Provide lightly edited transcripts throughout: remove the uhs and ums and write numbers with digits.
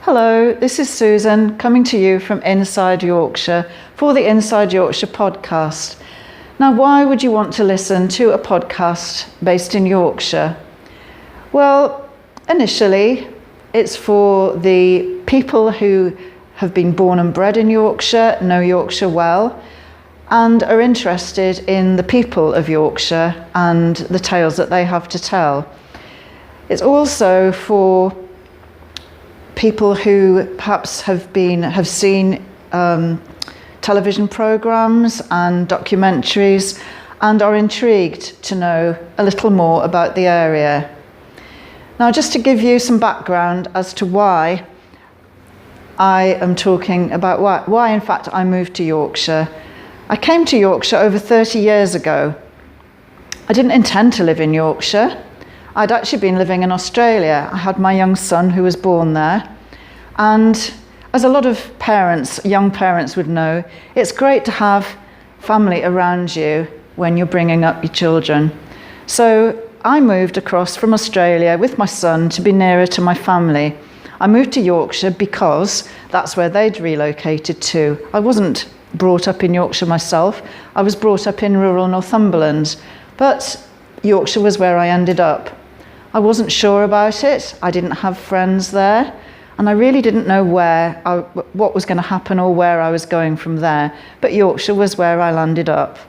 Hello, this is Susan coming to you from Inside Yorkshire for the Inside Yorkshire Podcast. Now, why would you want to listen to a podcast based in Yorkshire? Well, initially, it's for the people who have been born and bred in Yorkshire, know Yorkshire well, and are interested in the people of Yorkshire and the tales that they have to tell. It's also for people who perhaps have seen television programs and documentaries and are intrigued to know a little more about the area. Now, just to give you some background as to why I am talking about why in fact I moved to Yorkshire. I came to Yorkshire over 30 years ago. I didn't intend to live in Yorkshire. I'd actually been living in Australia. I had my young son who was born there. And as a lot of parents, young parents would know, it's great to have family around you when you're bringing up your children. So I moved across from Australia with my son to be nearer to my family. I moved to Yorkshire because that's where they'd relocated to. I wasn't brought up in Yorkshire myself. I was brought up in rural Northumberland, but Yorkshire was where I ended up. I wasn't sure about it. I didn't have friends there, and I really didn't know what was going to happen or where I was going from there. But Yorkshire was where I landed up.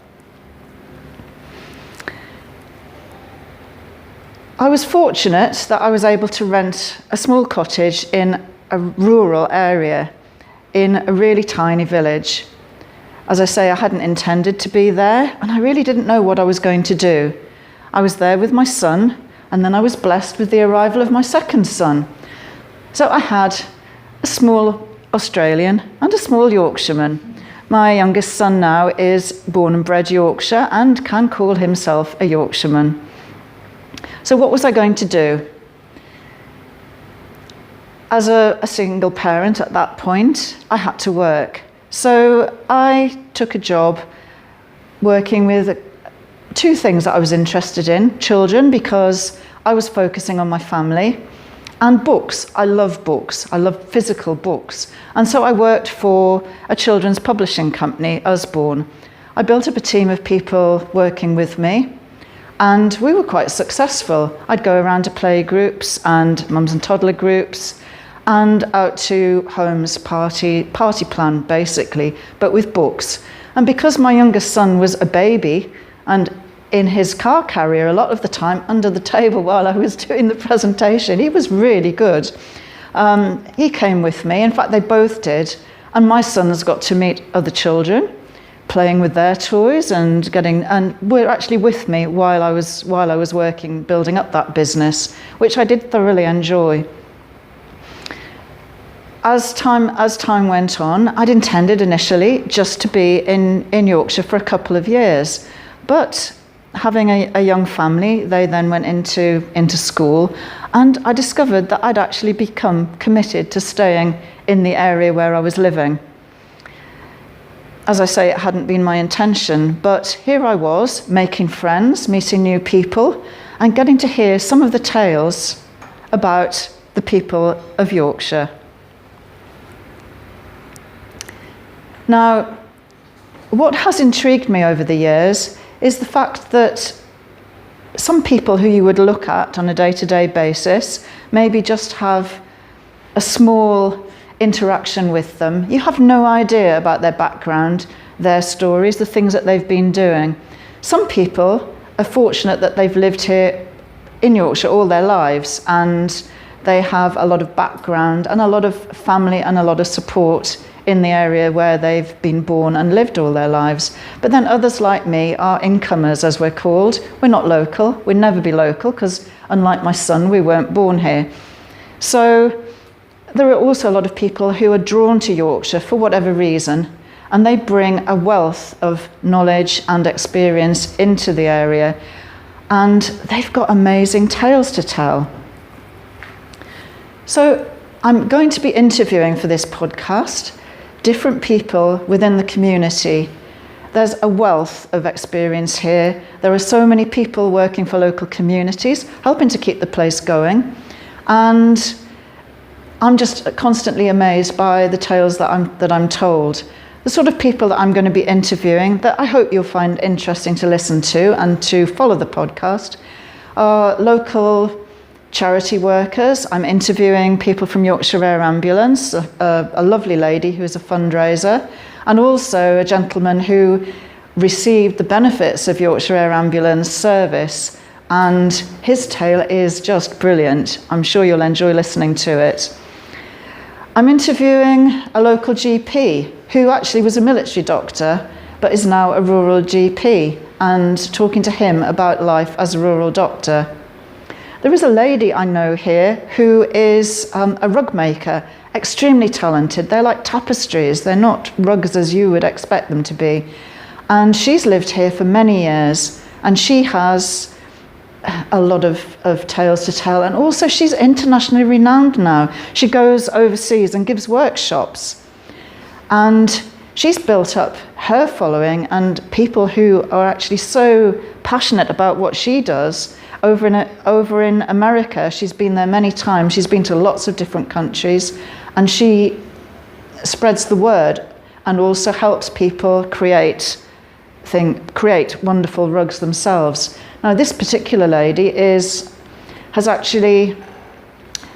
I was fortunate that I was able to rent a small cottage in a rural area in a really tiny village. As I say, I hadn't intended to be there, and I really didn't know what I was going to do. I was there with my son, and then I was blessed with the arrival of my second son. So I had a small Australian and a small Yorkshireman. My youngest son now is born and bred Yorkshire and can call himself a Yorkshireman. So what was I going to do? As a single parent at that point, I had to work. So I took a job working with two things that I was interested in: children, because I was focusing on my family, and books. I love books. I love physical books. And so I worked for a children's publishing company, Usborne. I built up a team of people working with me, and we were quite successful. I'd go around to play groups and mums and toddler groups and out to homes, party plan basically, but with books. And because my youngest son was a baby and in his car carrier a lot of the time under the table while I was doing the presentation, he was really good. He came with me. In fact, they both did. And my sons got to meet other children, playing with their toys and were actually with me while I was working, building up that business, which I did thoroughly enjoy. As time went on, I'd intended initially just to be in Yorkshire for a couple of years, but having a young family, they then went into school, and I discovered that I'd actually become committed to staying in the area where I was living. As I say, it hadn't been my intention, but here I was, making friends, meeting new people, and getting to hear some of the tales about the people of Yorkshire. Now, what has intrigued me over the years is the fact that some people who you would look at on a day-to-day basis maybe just have a small interaction with them. You have no idea about their background, their stories, the things that they've been doing. Some people are fortunate that they've lived here in Yorkshire all their lives, and they have a lot of background and a lot of family and a lot of support in the area where they've been born and lived all their lives. But then others like me are incomers, as we're called. We're not local. We'd never be local because, unlike my son, we weren't born here. So there are also a lot of people who are drawn to Yorkshire for whatever reason, and they bring a wealth of knowledge and experience into the area, and they've got amazing tales to tell. So I'm going to be interviewing for this podcast different people within the community. There's a wealth of experience here. There are so many people working for local communities, helping to keep the place going. And I'm just constantly amazed by the tales that I'm told. The sort of people that I'm going to be interviewing that I hope you'll find interesting to listen to and to follow the podcast are local charity workers. I'm interviewing people from Yorkshire Air Ambulance, a lovely lady who is a fundraiser, and also a gentleman who received the benefits of Yorkshire Air Ambulance service, and his tale is just brilliant. I'm sure you'll enjoy listening to it. I'm interviewing a local GP who actually was a military doctor but is now a rural GP, and talking to him about life as a rural doctor. There is a lady I know here who is a rug maker, extremely talented. They're like tapestries, they're not rugs as you would expect them to be. And she's lived here for many years, and she has a lot of tales to tell, and also she's internationally renowned now. She goes overseas and gives workshops, and she's built up her following and people who are actually so passionate about what she does. Over in America, she's been there many times. She's been to lots of different countries, and she spreads the word and also helps people create wonderful rugs themselves. Now, this particular lady has actually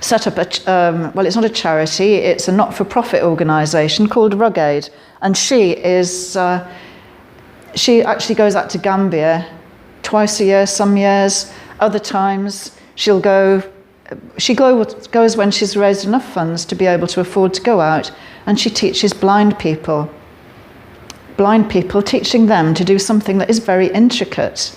set up it's not a charity, it's a not-for-profit organisation called Rug Aid, and she actually goes out to Gambia twice a year, some years. Other times she goes when she's raised enough funds to be able to afford to go out, and she teaches blind people, teaching them to do something that is very intricate.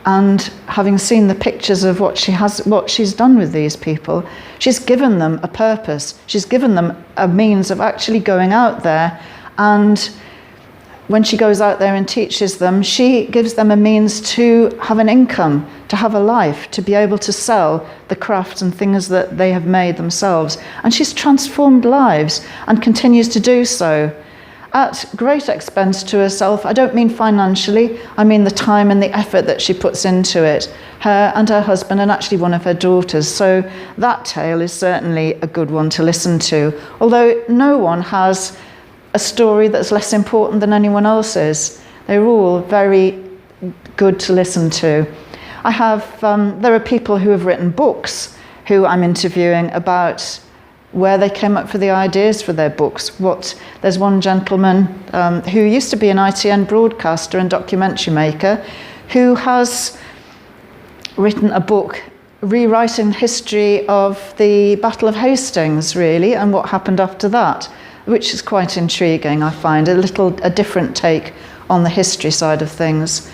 And having seen the pictures of what she's done with these people, she's given them a purpose. She's given them a means of actually going out there, and when she goes out there and teaches them, she gives them a means to have an income, to have a life, to be able to sell the crafts and things that they have made themselves. And she's transformed lives and continues to do so at great expense to herself. I don't mean financially, I mean the time and the effort that she puts into it, her and her husband, and actually one of her daughters. So that tale is certainly a good one to listen to, although no one has a story that's less important than anyone else's. They're all very good to listen to. There are people who have written books who I'm interviewing about where they came up for the ideas for their books. There's one gentleman who used to be an ITN broadcaster and documentary maker who has written a book rewriting history of the Battle of Hastings, really, and what happened after that, which is quite intriguing, I find, a different take on the history side of things.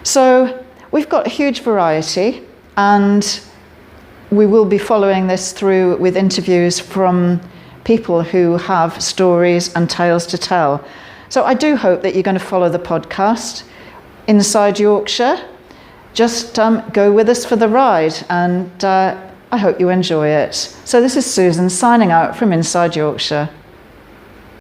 So we've got a huge variety, and we will be following this through with interviews from people who have stories and tales to tell. So I do hope that you're going to follow the podcast, Inside Yorkshire. Just go with us for the ride, and I hope you enjoy it. So this is Susan signing out from Inside Yorkshire.